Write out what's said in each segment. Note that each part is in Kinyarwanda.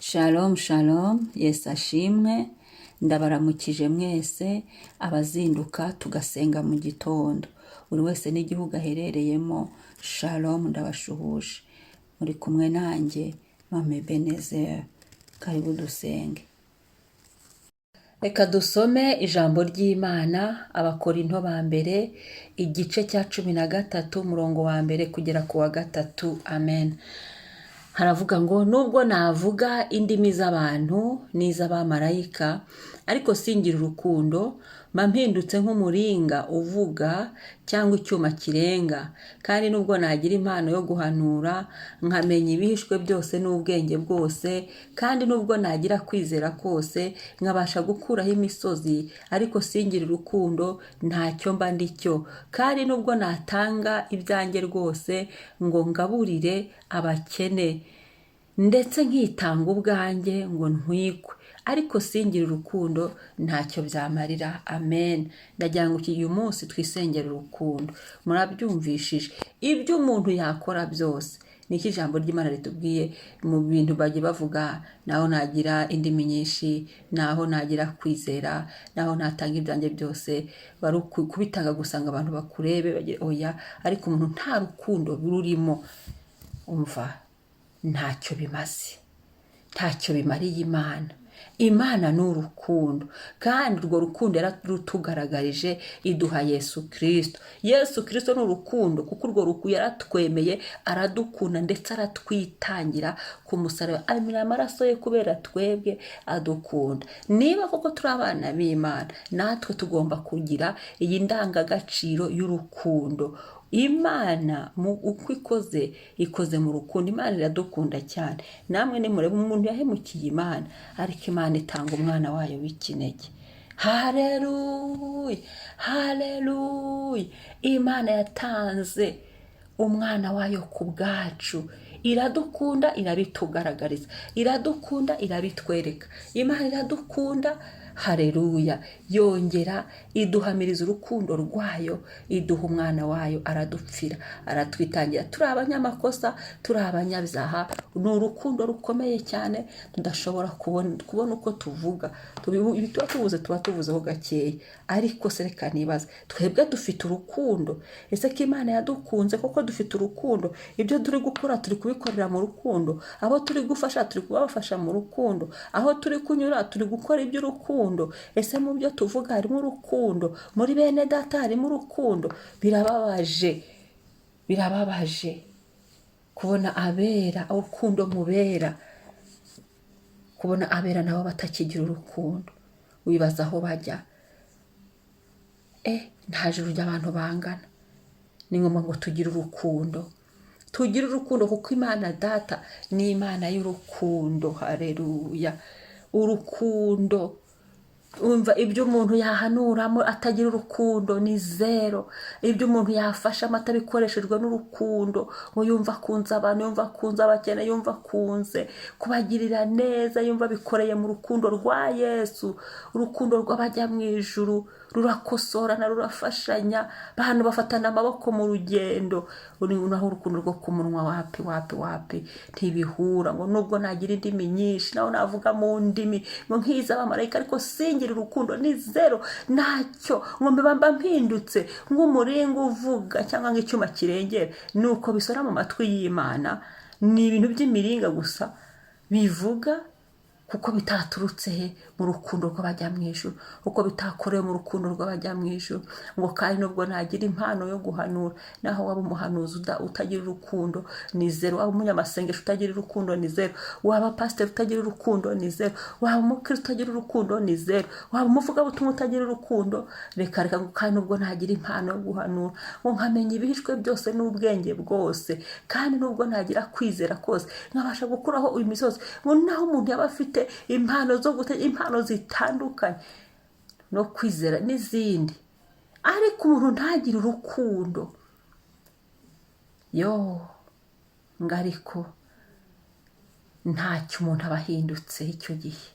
Shalom shalom, Yesu ashimwe, ndabaramukije mwese abazinduka tugasenga mu gitondo. Buri wese n'igihugu aherereyemo, shalom ndabashuhuje. Muri kumwe nanjye, Mame Benezeri, karibu dusenge. Reka dusome ijambo ry'Imana, Abakorinto ba mbere, igice cya 13, umurongo wa mbere kugera ku wa 3, amen. Haravuga ngo nubwo navuga indimi z'abantu n'iz'abamarayika ariko singira urukundo mba mpindutse nk'umuringa uvuga cyangwa icyuma kirenga, kandi nubwo nagira impano yo guhanura nkamenya ibihishwe byose n'ubwenge bwose, kandi nubwo nagira kwizera kose nkabasha gukuraho imisozi ariko singira urukundo ntacyo mba ndicyo, kandi nubwo natanga ibyanjye rwose ngo ngaburire abakene ndetse nkitanga ubwanjye ngo ntwikwe ariko singira urukundo ntacyo byamarira, amen. Ndagira ngo uyu munsi twisengere urukundo. Murabyumvishije ibyo umuntu yakora byose, niki ijambo ry'Imana ritubwiye mu bintu bagiye bavuga, naho nagira indimi nyinshi, naho nagira kwizera, naho natanga ibyanjye byose, bari kubitanga gusanga abantu bakurebe oya, ariko umuntu nta rukundo rurimo, umva ntacyo bimaze, ntacyo bimariye Imana. Imana ni urukundo, kandi urwo rukundo yarutugaragarije iduha Yesu Kristo. Yesu Kristo ni urukundo, kuko urwo rukundo yaratwemeye, aradukunda ndetse aratwitangira ku musaraba, amena amaraso ye kubera twebwe adukunda. Niba koko turi abana b'Imana, natwe tugomba kugira iyi ndangagaciro y'urukundo. Imana uko ikoze mu rukundo. Imana iradukunda cyane. Namwe nimurebe umuntu yahemukiye Imana, ariko Imana itanga umwana wayo w'ikinege. Haleluya, haleluya. Imana yatanze umwana wayo ku bwacu. Iradukunda, irabitugaragariza. Iradukunda, irabitwereka. Imana iradukunda, haleluya. Yongera iduhamiriza urukundo rwayo, iduha umwana wayo, aradupfira, aratwitangira. Turi abanyamakosa, turi abanyabyaha. Ni urukundo rukomeye cyane tudashobora kubona uko tuvuga. Tuba tuvuzeho gakeya, ariko se reka nibaza, twebwe dufite urukundo. Ese ko Imana yadukunze koko dufite urukundo? Ibyo turi gukora turi kubikorera mu rukundo. Abo turi gufasha turi kubafasha mu rukundo. Aho turi kunyura turi gukora iby'urukundo. Ese mu byo tuvuga harimo urukundo? Muri bene data harimo urukundo? Birababaje kubona abera, urukundo mubera, kubona abera nabo batakigira urukundo. Wibaza aho bajya. Nta juru ry'abantu bangana. Ni ngombwa ngo tugire urukundo. Tugire urukundo kuko Imana Data ni Imana y'urukundo. Haleluya. Urukundo. Umva, ibyo umuntu yahanuramo atagira urukundo ni zero. Ibyo umuntu yafashamo atabikoreshejwe n'urukundo, ngo yumva akunze abantu, yumva akunze abakene, yumva akunze kubagirira neza, yumva bikoreye mu rukundo rwa Yesu. Urukundo rw'abajya mu ijuru rurakosorana, rurafashanya, abantu bafatana amaboko mu rugendo. Naho urukundo rwo ku munwa wapi ntibihura. Ngo nubwo nagira indimi nyinshi, naho navuga mu ndimi ngo nk'iz'abamarayika, ariko singira urukundo ni zero, ntacyo. Ngo mba mpindutse nk'umuringa uvuga cyangwa nk'icyuma kirengera. Nuko bisora mu matwi y'Imana. Ni ibintu by'imiringa gusa bivuga, kuko bitaturutse mu rukundo rw'abajya mu ijuru, kuko bitakorewe mu rukundo rw'abajya mu ijuru. Ngo kandi nubwo nagira impano yo guhanura, naho waba umuhanuzi utagira urukundo ni zero, waba umunyamasengesho utagira urukundo ni zero, waba pasiteri utagira urukundo ni zero, waba umukristo utagira urukundo ni zero, waba umuvugabutumwa utagira urukundo. Reka ngo kandi nubwo nagira impano yo guhanura ngo nkamenya ibihishwe byose n'ubwenge bwose, kandi nubwo nagira kwizera kose nkabasha gukuraho imisozi. Ngo naho umuntu yaba afite impano impano zitandukanye no kwizera n'izindi, ariko umuntu ntagire urukundo, ariko ntacyo umuntu aba ahindutse icyo gihe.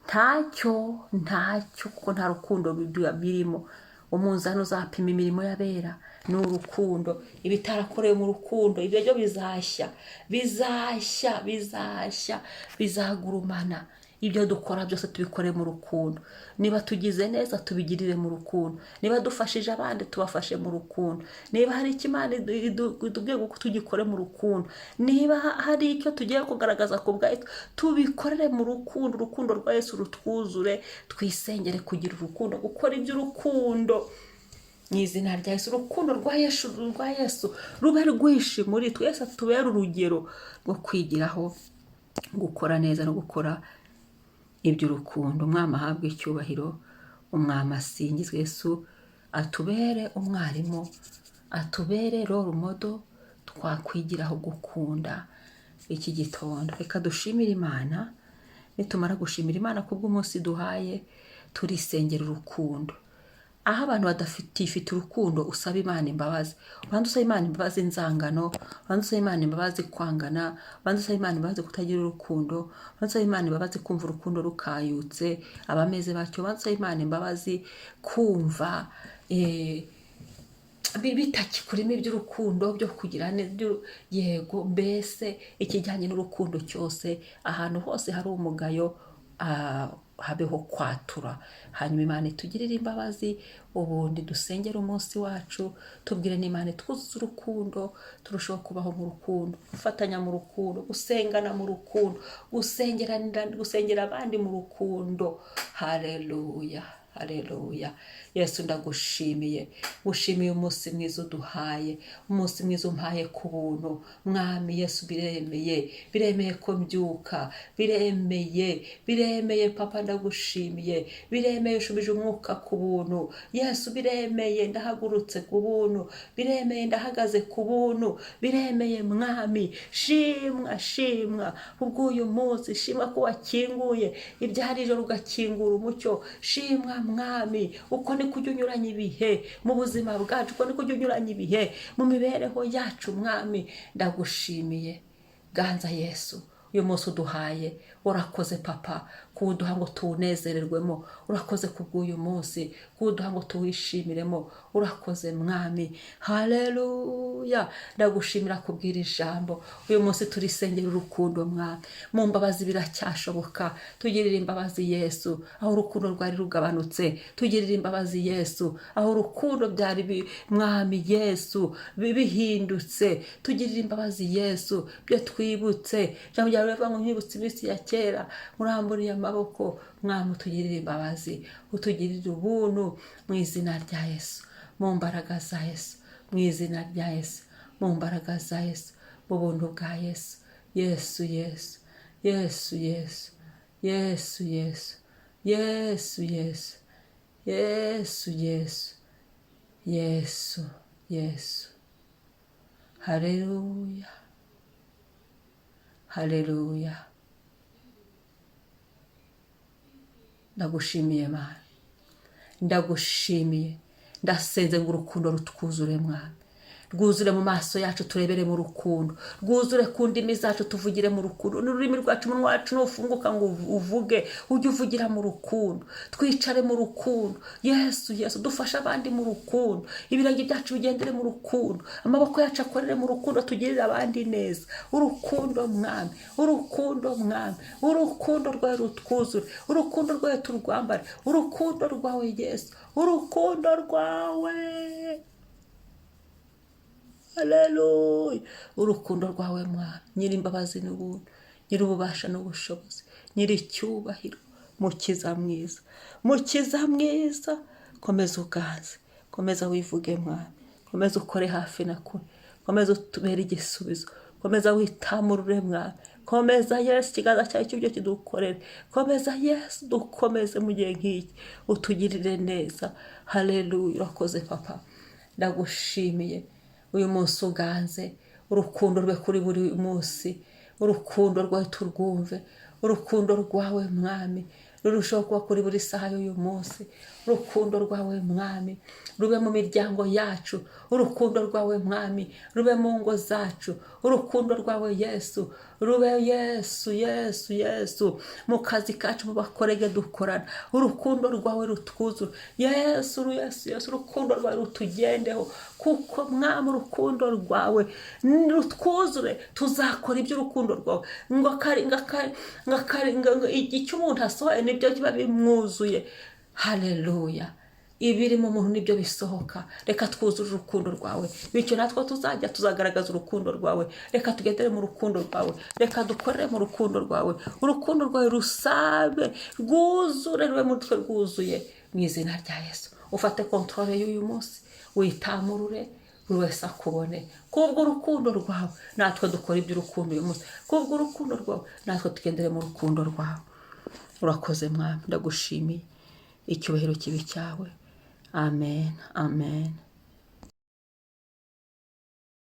Ntacyo kuko nta rukundo birimo. umunzani uzapima imirimo y'abera ni urukundo. Ibitarakorewe mu rukundo ibyo byo bizashya bizagurumana. Ibyo dukora byose tubikore mu rukundo. Niba tugize neza tubigirire mu rukundo. Niba dufashije abandi tubafashe mu rukundo. Niba hari ikimana idubwiye ko tugikore mu rukundo. Niba hari icyo tugiye kugaragaza ku bwacu tubikorere mu rukundo. Urukundo rwa Yesu rutwuzure, twisengere kugira urukundo, gukora iby'urukundo mu izina rya Yesu. Urukundo rwa Yesu rube rwinshi muri twese, tubere urugero rwo kwigiraho, gukora neza no gukora iby'urukundo. Umwami ahabwe icyubahiro, umwami asingizwe. Yesu atubere umwarimu, atubere role model twakwigiraho gukunda. Iki gitondo reka dushimire Imana. Nitumara gushimira Imana kubw'umunsi duhaye, turisengera urukundo. Aho abantu badafite urukundo, usaba Imana imbabazi. Ubanza usaba Imana imbabazi inzangano, ubanza usaba Imana imbabazi kwangana, ubanza usaba Imana imbabazi kutagira urukundo, ubanza usaba Imana imbabazi kumva urukundo rukayutse abameze batyo, ubanza usaba Imana imbabazi kumva bitakikurimo iby'urukundo byo kugira yego, mbese ikijyanye n'urukundo cyose, ahantu hose hari umugayo habeho kwatura. Hanyuma Imana itugirire imbabazi, ubundi dusengere umunsi wacu, tubwire n'Imana twuzuze urukundo, turushaho kubaho mu rukundo, gufatanya mu rukundo, gusengana mu rukundo, gusengera abandi mu rukundo. Haleluya, haleluya. Yesu ndagushimiye, ngushimiye umunsi mwiza uduhaye, umunsi mwiza umpaye ku buntu. Mwami Yesu, biremeye ko mbyuka, biremeye Papa, ndagushimiye, biremeye ushubije umwuka ku buntu. Yesu, biremeye ndahagurutse ku buntu, biremeye ndahagaze ku buntu, biremeye Mwami. Shimwa ubw'uyu munsi, shimwa ko wakinguye ibyari ijoro ugakingura umucyo. Shimwa Mwami, uko ni kujya unyuranya ibihe mu buzima bwacu, uko ni kujya unyuranya ibihe mu mibereho yacu. Mwami ndagushimiye, ganza Yesu, uyu munsi uduhaye. Urakoze Papa kuwuduha ngo tuwunezererwemo, urakoze kubw'uyu munsi kuwuduha ngo tuwishimiremo, urakoze Mwami. Haleluya, ndagushimira kubwira ijambo. Uyu munsi turisengera urukundo Mwami, mu mbabazi biracyashoboka. Tugirire imbabazi Yesu aho urukundo rwari rugabanutse, tugirire imbabazi Yesu aho urukundo byari Mwami Yesu bihindutse. Tugirire imbabazi Yesu byo twibutse. Jambo ryawe rivuga ngo nyibutse iminsi ya kera, muramburiye amaboko. Mwami utugirire imbabazi, utugirire ubuntu mu izina rya Yesu, mu mbaraga za Yesu, mu izina rya Yesu, mu mbaraga za Yesu, mu buntu bwa Yesu. Yesu, Yesu, Yesu, Yesu, Yesu, Yesu, Yesu, Yesu, Yesu, Yesu, Yesu, Yesu. Haleluya, haleluya. Ndagushimiye Mana, ndagushimiye. Ndasenze ngo urukundo rutwuzure Mwami, rwuzure mu maso yacu, turebere mu rukundo, rwuzure ku ndimi zacu, tuvugire mu rukundo. N'ururimi rwacu, umunwa wacu nufunguka ngo uvuge, ujye uvugira mu rukundo. Twicare mu rukundo. Yesu, Yesu, dufashe abandi mu rukundo. Ibirenge byacu bigendere mu rukundo, amaboko yacu akorere mu rukundo, tugirire abandi neza. Urukundo Mwami, urukundo Mwami, urukundo rwawe rutwuzure, urukundo rwawe turwambare, urukundo rwawe Yesu, urukundo rwawe. Haleluya, urukundo rwawe Mwami, nyiri imbabazi n'ubuntu, nyiri ububasha n'ubushobozi, nyiri icyubahiro, mukiza mwiza, mukiza mwiza. Komeza uganze, komeza wivuge Mwami, komeza ukore hafi na kure, komeza utubere igisubizo, komeza witamurure Mwami, komeza Yesu, ikiganza cyawe cy'ibyo kidukorere. Komeza Yesu, dukomeze mu gihe nk'iki, utugirire neza. Haleluya, urakoze Papa, ndagushimiye. Uyu munsi uganze, urukundo rwe kuri buri munsi, urukundo rwawe turwumve, urukundo rwawe Mwami rurushaho kuba kuri buri saha y'uyu munsi. Urukundo rwawe mwami rube mu miryango yacu, urukundo rwawe mwami rube mu ngo zacu, urukundo rwawe Yesu rube Yesu mu kazi kacu, mu bakorege dukorana, urukundo rwawe rutwuzura Yesu, urukundo rwawe rutugendeho, kuko mwami urukundo rwawe rutwuzure, tuzakora iby'urukundo rwawe ngo icyo umuntu asohoye nibyo kiba bimwuzuye. Haleluya, ibiri mu muntu nibyo bisohoka. Reka twuzure urukundo rwawe, bityo natwe tuzagaragaza urukundo rwawe. Reka tugendere mu rukundo rwawe, reka dukorere mu rukundo rwawe, urukundo rwawe rusabe rwuzure, rube muri twe rwuzuye, mu izina rya Yesu. Ufate kontrole y'uyu munsi, witamurure, buri wese akubone. Kubwo urukundo rwawe natwe dukora iby'urukundo uyu munsi, kubwo urukundo rwawe natwe tugendere mu rukundo rwawe. Urakoze mwami, ndagushimiye, icyubahiro kibi cyawe. Amen, amen.